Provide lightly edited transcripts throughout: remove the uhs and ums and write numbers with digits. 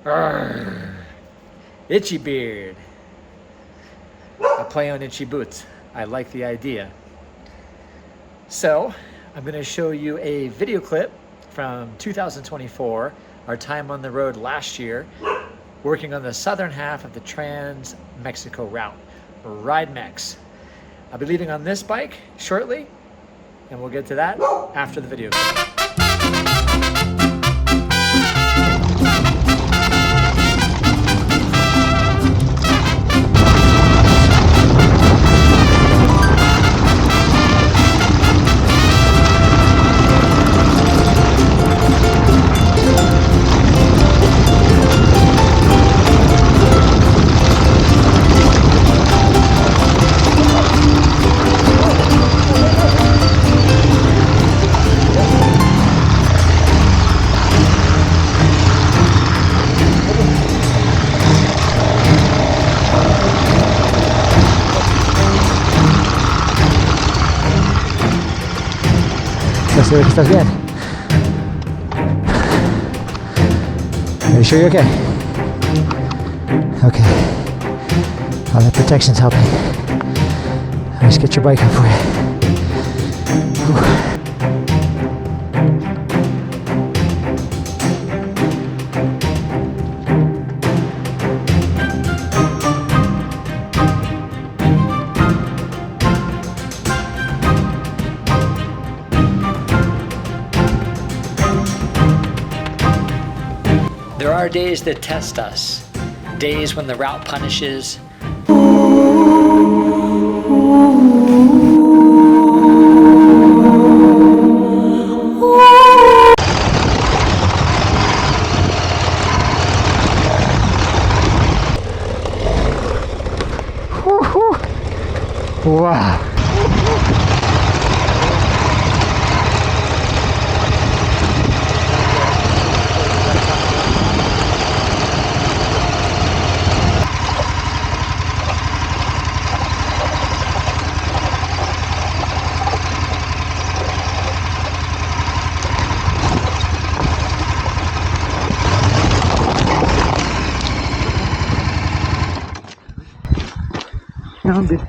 Arrgh. Itchy beard. A play on itchy boots. I like the idea. So I'm going to show you a video clip from 2024, our time on the road last year, working on the southern half of the TransMexico route, RideMex. I'll be leaving on this bike shortly, and we'll get to that after the video clip. Se ve que estás bien. Are you sure you're okay? Okay. All that protection's helping. Let's get your bike up for you. Whew. There are days that test us, days when the route punishes. Wow. No, I'm good.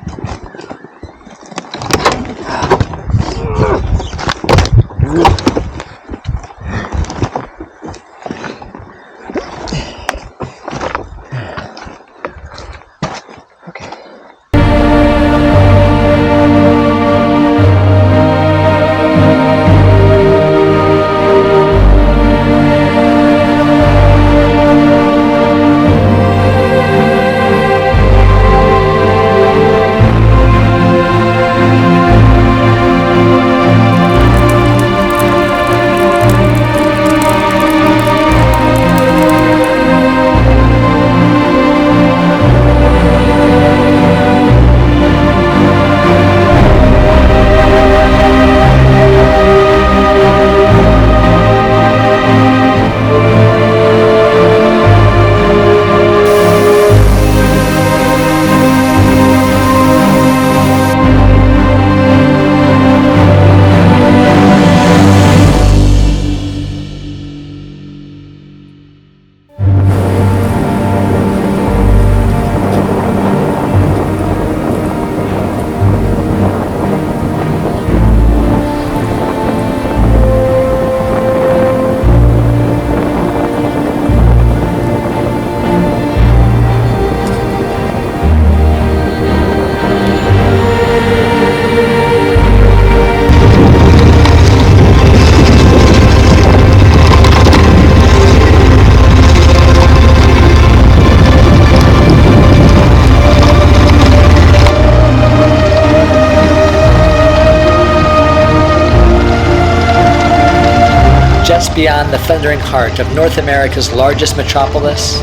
Just beyond the thundering heart of North America's largest metropolis,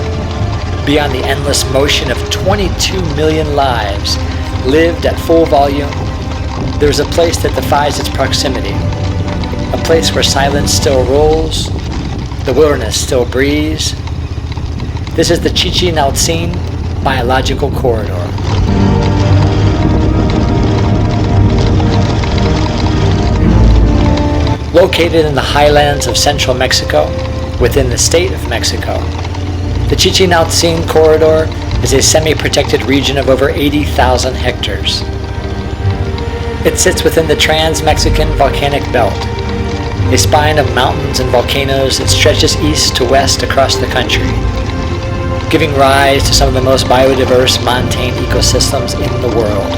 beyond the endless motion of 22 million lives lived at full volume, there's a place that defies its proximity, a place where silence still rolls, the wilderness still breathes. This is the Chichen Alcin Biological Corridor. Located in the highlands of central Mexico, within the state of Mexico, The Chichen-Altzin corridor is a semi-protected region of over 80,000 hectares. It sits within the TransMexican volcanic belt, a spine of mountains and volcanoes that stretches east to west across the country, giving rise to some of the most biodiverse montane ecosystems in the world.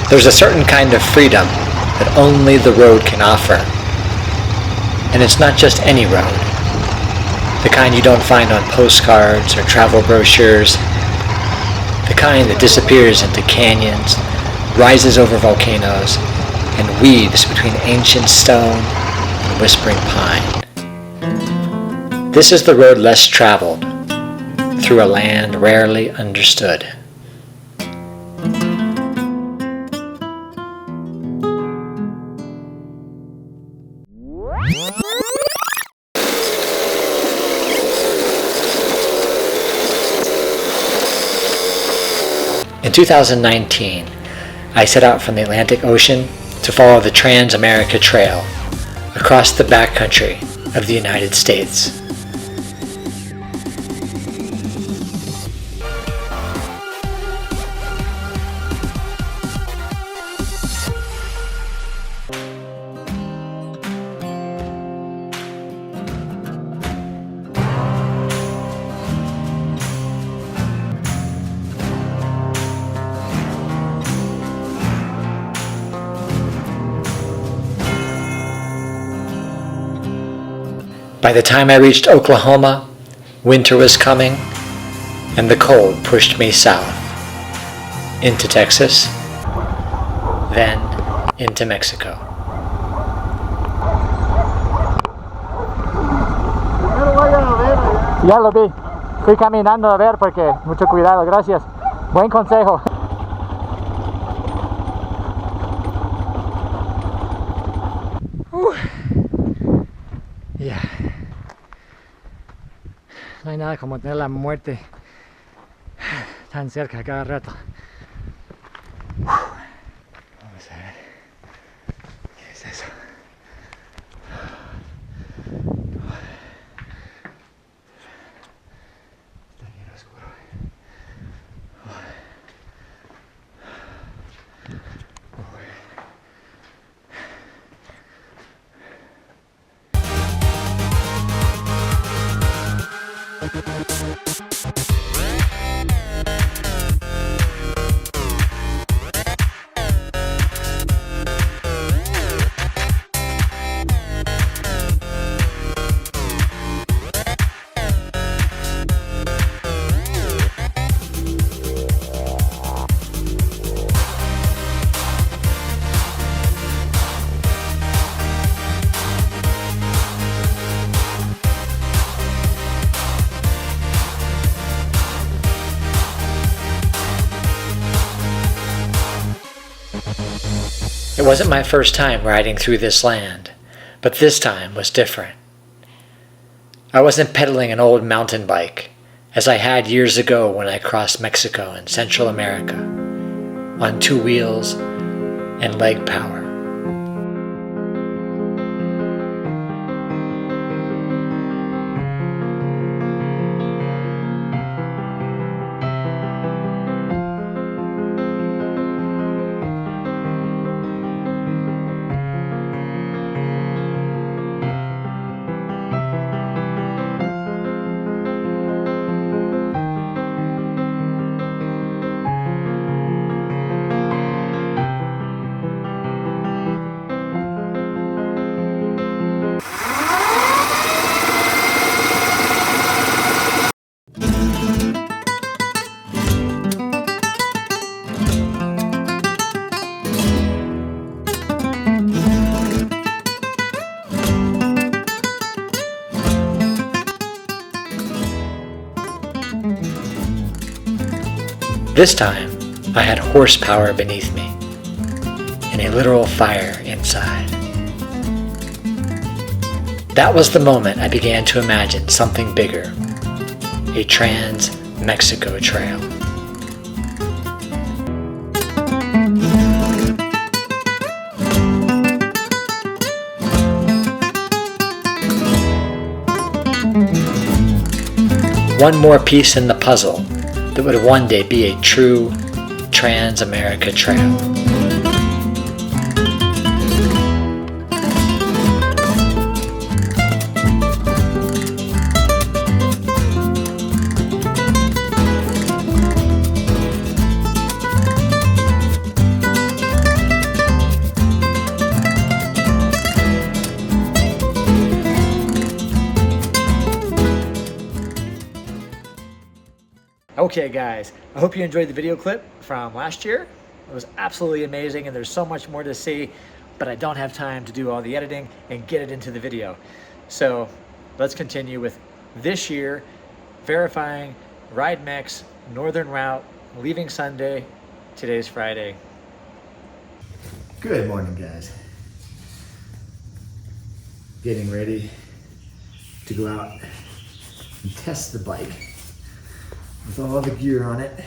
There's a certain kind of freedom that only the road can offer. And it's not just any road. The kind you don't find on postcards or travel brochures. The kind that disappears into canyons, rises over volcanoes, and weaves between ancient stone and whispering pine. This is the road less traveled, through a land rarely understood. In 2019, I set out from the Atlantic Ocean to follow the Trans-America Trail across the backcountry of the United States. By the time I reached Oklahoma, winter was coming, and the cold pushed me south, into Texas, then into Mexico. Ya lo vi, fui caminando a ver porque mucho cuidado, gracias, buen consejo. Ya. No hay nada como tener la muerte tan cerca cada rato. Vamos a ver. ¿Qué es eso? Está bien oscuro. It wasn't my first time riding through this land, but this time was different. I wasn't pedaling an old mountain bike, as I had years ago when I crossed Mexico and Central America, on two wheels and leg power. This time, I had horsepower beneath me and a literal fire inside. That was the moment I began to imagine something bigger, a Trans-Mexico trail. One more piece in the puzzle that would one day be a true Trans-America trail. Okay guys, I hope you enjoyed the video clip from last year. It was absolutely amazing and there's so much more to see, but I don't have time to do all the editing and get it into the video. So let's continue with this year, verifying RideMex Northern Route, leaving Sunday, today's Friday. Good morning guys. Getting ready to go out and test the bike with all the gear on it.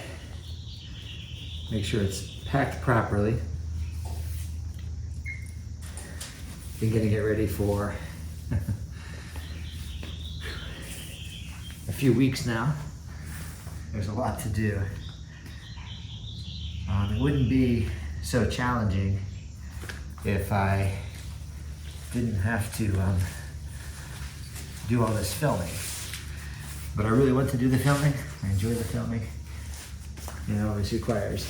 Make sure it's packed properly. Been gonna get ready for a few weeks now. There's a lot to do. It wouldn't be so challenging if I didn't have to do all this filming. But I really want to do the filming. I enjoy the filming. You know, this requires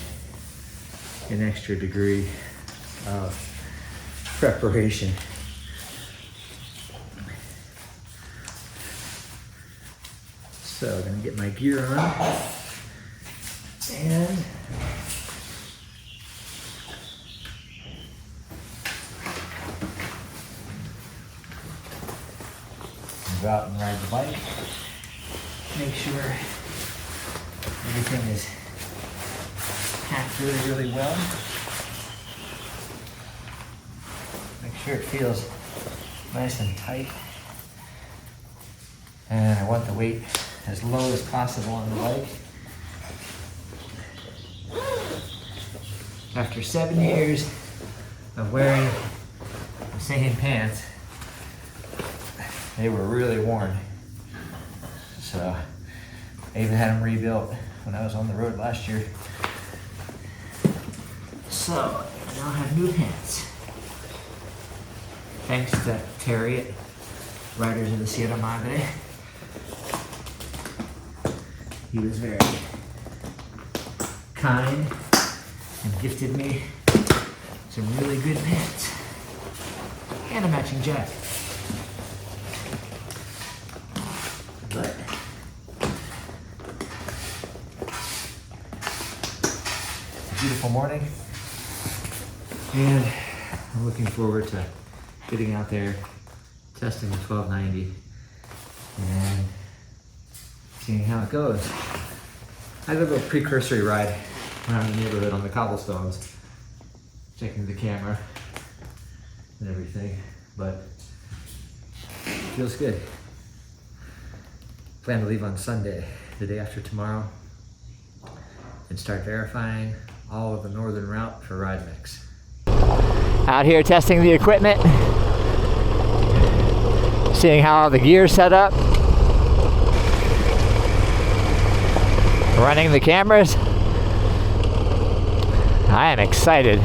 an extra degree of preparation. So I'm gonna get my gear on and go out and ride the bike. Make sure everything is packed really, really well. Make sure it feels nice and tight. And I want the weight as low as possible on the bike. After 7 years of wearing the same pants, they were really worn. So I even had them rebuilt when I was on the road last year. So I now have new pants. Thanks to Terry at Riders of the Sierra Madre. He was very kind and gifted me some really good pants and a matching jacket. But beautiful morning, and I'm looking forward to getting out there, testing the 1290, and seeing how it goes. I did a little precursory ride around the neighborhood on the cobblestones, checking the camera and everything, but it feels good. Plan to leave on Sunday, the day after tomorrow, and start verifying all of the northern route for RideMex. Out here testing the equipment, seeing how the gear's set up, running the cameras. I am excited.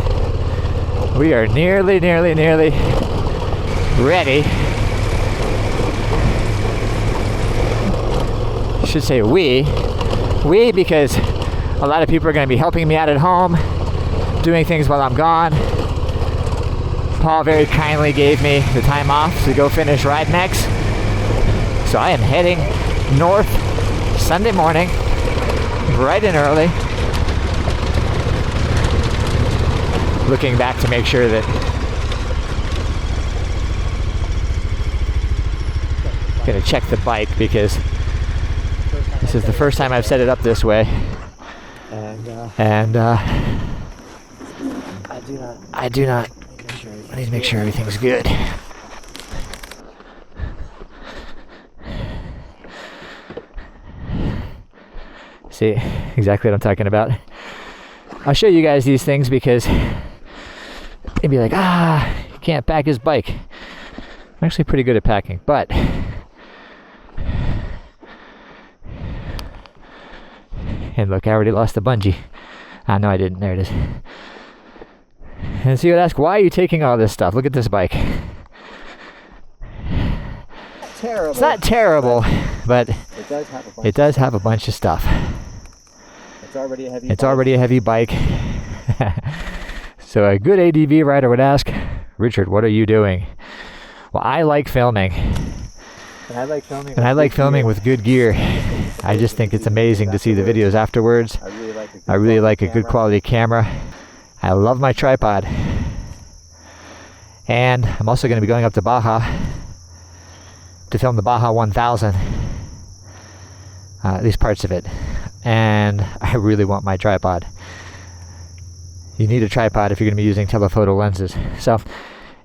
We are nearly ready. I should say we because a lot of people are going to be helping me out at home, doing things while I'm gone. Paul very kindly gave me the time off to go finish RideMex. So I am heading north Sunday morning, bright and early. Looking back to make sure that I'm gonna check the bike because this is the first time I've set it up this way. And I do not. I need to make sure everything's good. See exactly what I'm talking about. I'll show you guys these things because you'd be like, you can't pack his bike. I'm actually pretty good at packing, but and look, I already lost the bungee. No, I didn't. There it is. And so you would ask, why are you taking all this stuff? Look at this bike. Terrible. It's not terrible, but It does have a bunch. of stuff. It's already a heavy. It's already a heavy bike. So a good ADV rider would ask, Richard, what are you doing? Well, I like filming. And I like filming. With good gear. I just think it's amazing to see the videos afterwards. I really like a good quality camera. I love my tripod. And I'm also going to be going up to Baja to film the Baja 1000. At least parts of it. And I really want my tripod. You need a tripod if you're going to be using telephoto lenses. So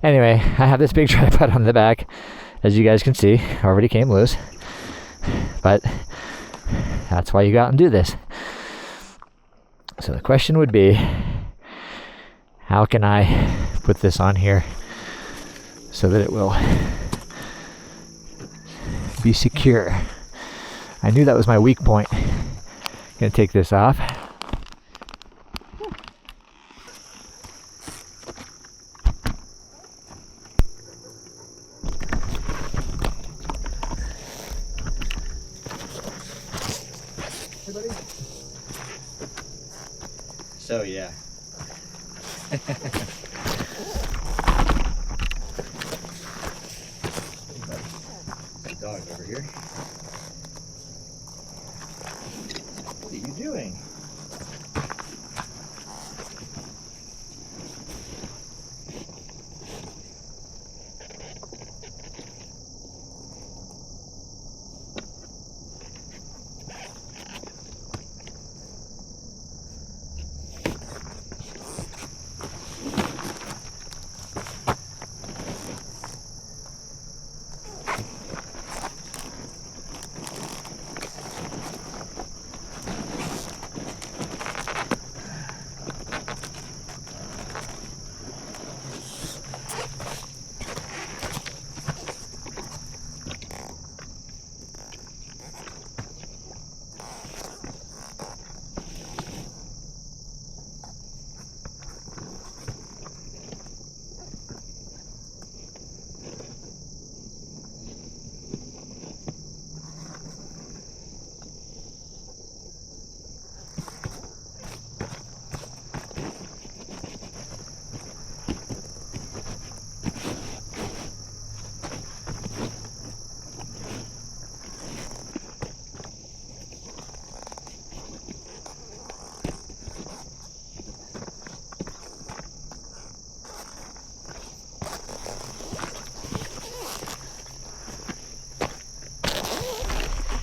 anyway, I have this big tripod on the back. As you guys can see, already came loose. But that's why you go out and do this. So the question would be, how can I put this on here so that it will be secure? I knew that was my weak point. Gonna take this off. So yeah. Dog over here. What are you doing?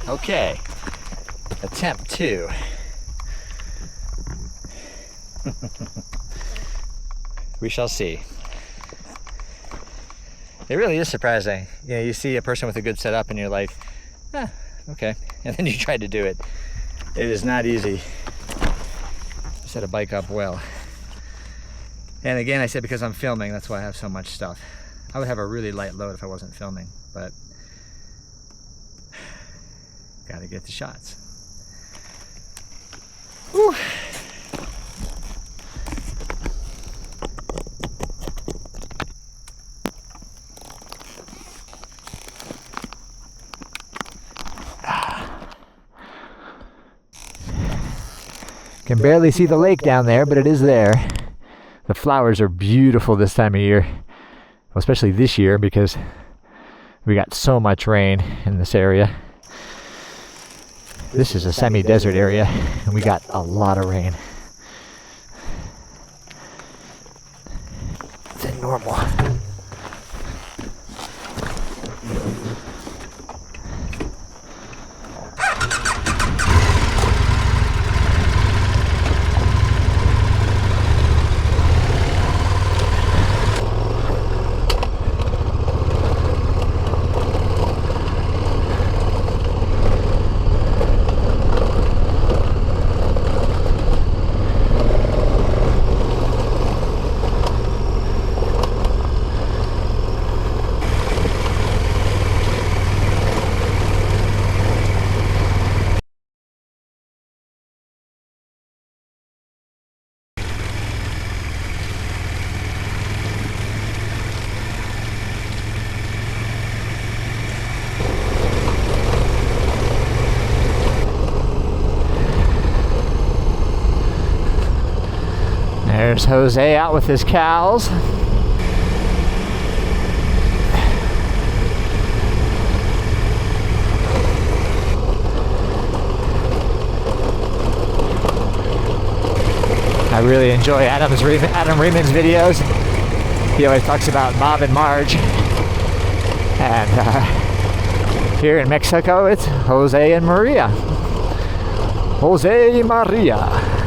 Okay, attempt 2. We shall see. It really is surprising. You know, you see a person with a good setup and you're like, okay. And then you try to do it. It is not easy to set a bike up well. And again, I said because I'm filming, that's why I have so much stuff. I would have a really light load if I wasn't filming, but gotta get the shots. Whew. Can barely see the lake down there, but it is there. The flowers are beautiful this time of year, well, especially this year because we got so much rain in this area. This is a semi-desert area, and we got a lot of rain. Than normal. There's Jose out with his cows. I really enjoy Adam Reeman's videos. He always talks about Bob and Marge. And here in Mexico, it's Jose and Maria. Jose y Maria.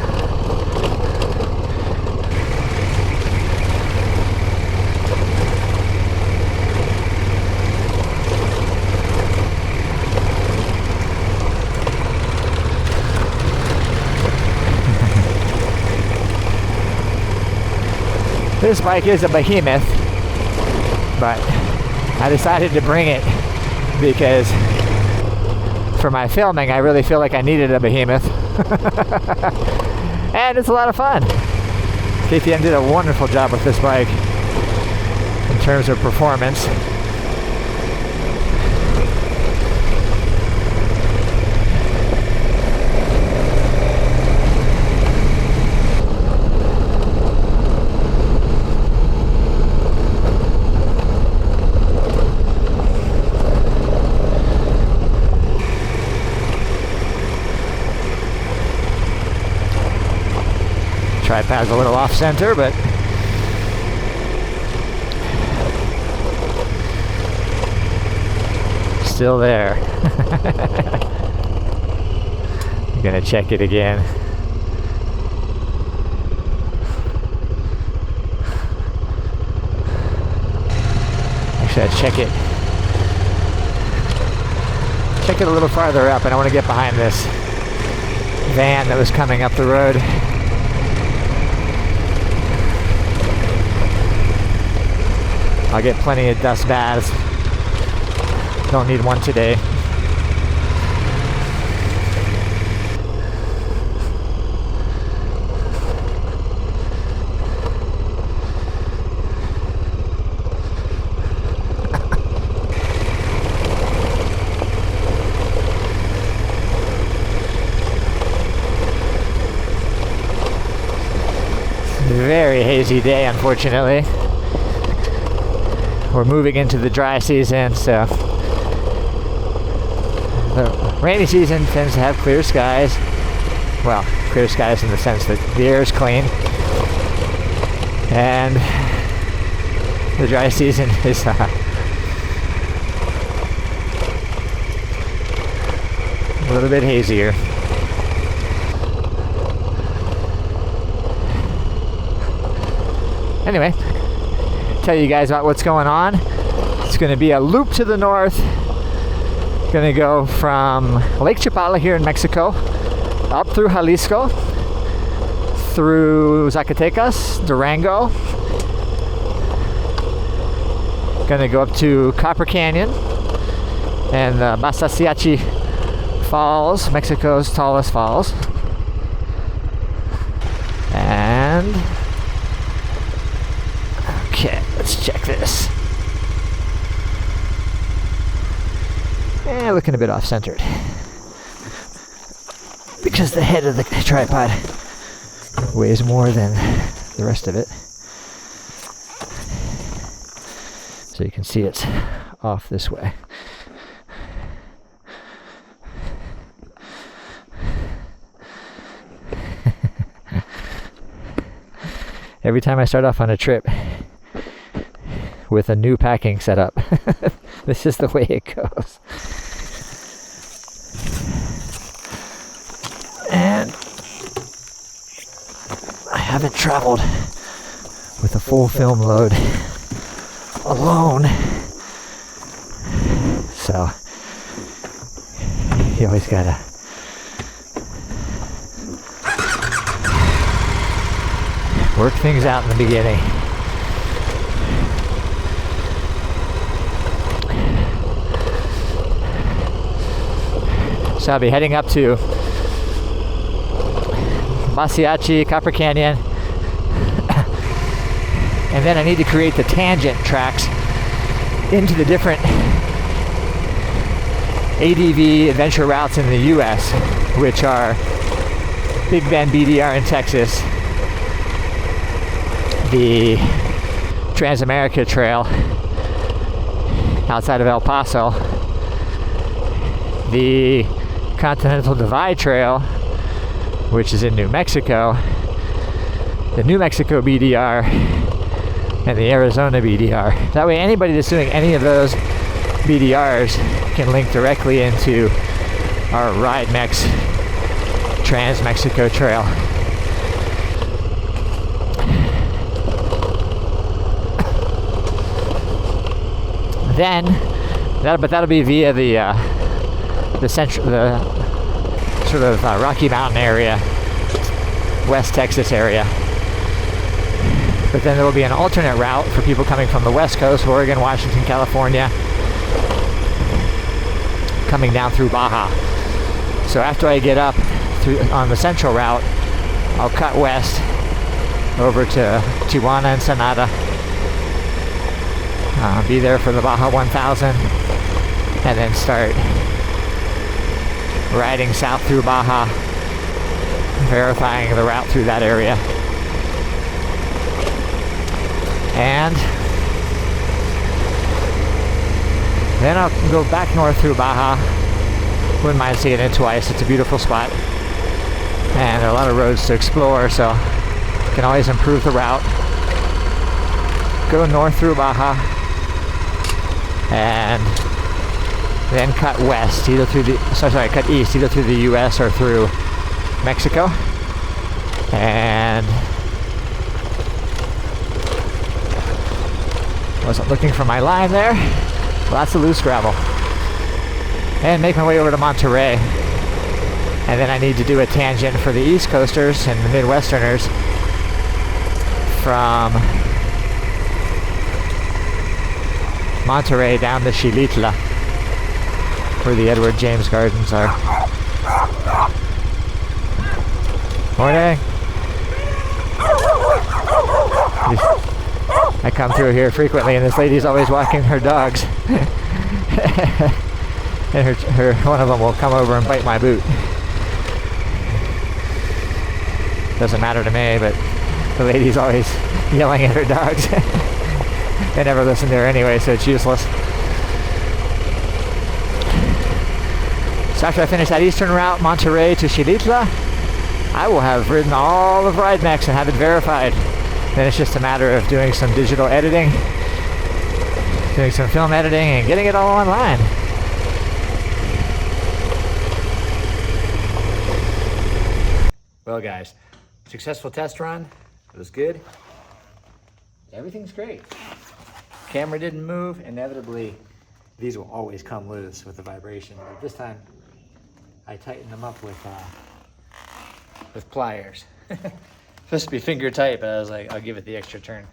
This bike is a behemoth, but I decided to bring it because for my filming I really feel like I needed a behemoth. And it's a lot of fun. KTM did a wonderful job with this bike in terms of performance. Tripod's a little off center, but still there. I'm gonna check it again. Actually, I check it a little farther up. I don't want to get behind this van that was coming up the road. I'll get plenty of dust baths. Don't need one today. Very hazy day, unfortunately. We're moving into the dry season, so the rainy season tends to have clear skies. Well, clear skies in the sense that the air is clean. And the dry season is a little bit hazier. Anyway, tell you guys about what's going on. It's going to be a loop to the north. Going to go from Lake Chapala here in Mexico, up through Jalisco, through Zacatecas, Durango. Going to go up to Copper Canyon and the Basasiachi Falls, Mexico's tallest falls. And okay, let's check this. Looking a bit off-centered because the head of the tripod weighs more than the rest of it. So you can see it's off this way. Every time I start off on a trip with a new packing setup, this is the way it goes. And I haven't traveled with a full film load alone, so you always gotta work things out in the beginning. So I'll be heading up to Basasiachi, Copper Canyon, and then I need to create the tangent tracks into the different ADV adventure routes in the US, which are Big Bend, BDR in Texas, the TransAmerica Trail outside of El Paso, the Continental Divide Trail, which is in New Mexico, the New Mexico BDR, and the Arizona BDR. That way anybody that's doing any of those BDRs can link directly into our RideMex TransMexico Trail. Then, that'll be via the sort of Rocky Mountain area, West Texas area. But then there will be an alternate route for people coming from the West Coast, Oregon, Washington, California, coming down through Baja. So after I get up on the central route, I'll cut west over to Tijuana, Ensenada, be there for the Baja 1000, and then start riding south through Baja, verifying the route through that area. And then I'll go back north through Baja. Wouldn't mind seeing it twice. It's a beautiful spot. And there are a lot of roads to explore, so you can always improve the route. Go north through Baja and then cut west, either through cut east, either through the US or through Mexico. And wasn't looking for my line there. Lots of loose gravel. And make my way over to Monterey. And then I need to do a tangent for the East Coasters and the Midwesterners from Monterey down to Xilitla, where the Edward James Gardens are. Morning. I come through here frequently, and this lady's always walking her dogs. And one of them will come over and bite my boot. Doesn't matter to me, but the lady's always yelling at her dogs. They never listen to her anyway, so it's useless. So after I finish that eastern route, Monterey to Xilitla, I will have ridden all of RideMex and have it verified. Then it's just a matter of doing some digital editing, doing some film editing, and getting it all online. Well, guys, successful test run. It was good. Everything's great. Camera didn't move. Inevitably, these will always come loose with the vibration. But this time, I tightened them up with pliers. Supposed to be finger tight, but I was like, I'll give it the extra turn.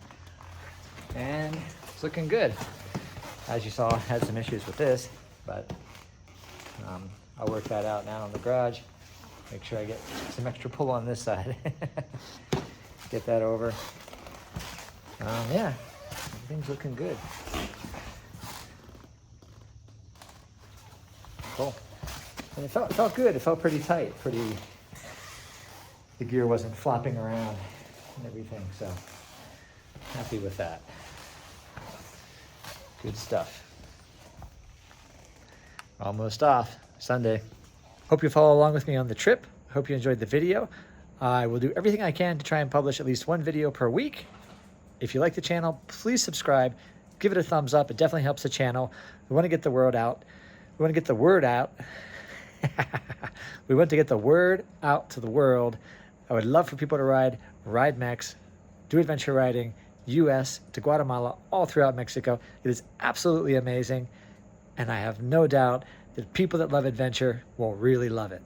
And it's looking good. As you saw, I had some issues with this, but I'll work that out now in the garage. Make sure I get some extra pull on this side. Get that over. Yeah, everything's looking good. Cool. And it felt good. It felt pretty tight. The gear wasn't flopping around and everything, so happy with that. Good stuff. Almost off. Sunday. Hope you follow along with me on the trip. Hope you enjoyed the video. I will do everything I can to try and publish at least one video per week. If you like the channel, please subscribe. Give it a thumbs up. It definitely helps the channel. We want to get the word out. We want to get the word out. We want to get the word out to the world. I would love for people to ride RideMex, do adventure riding, US to Guatemala, all throughout Mexico. It is absolutely amazing, and I have no doubt that people that love adventure will really love it.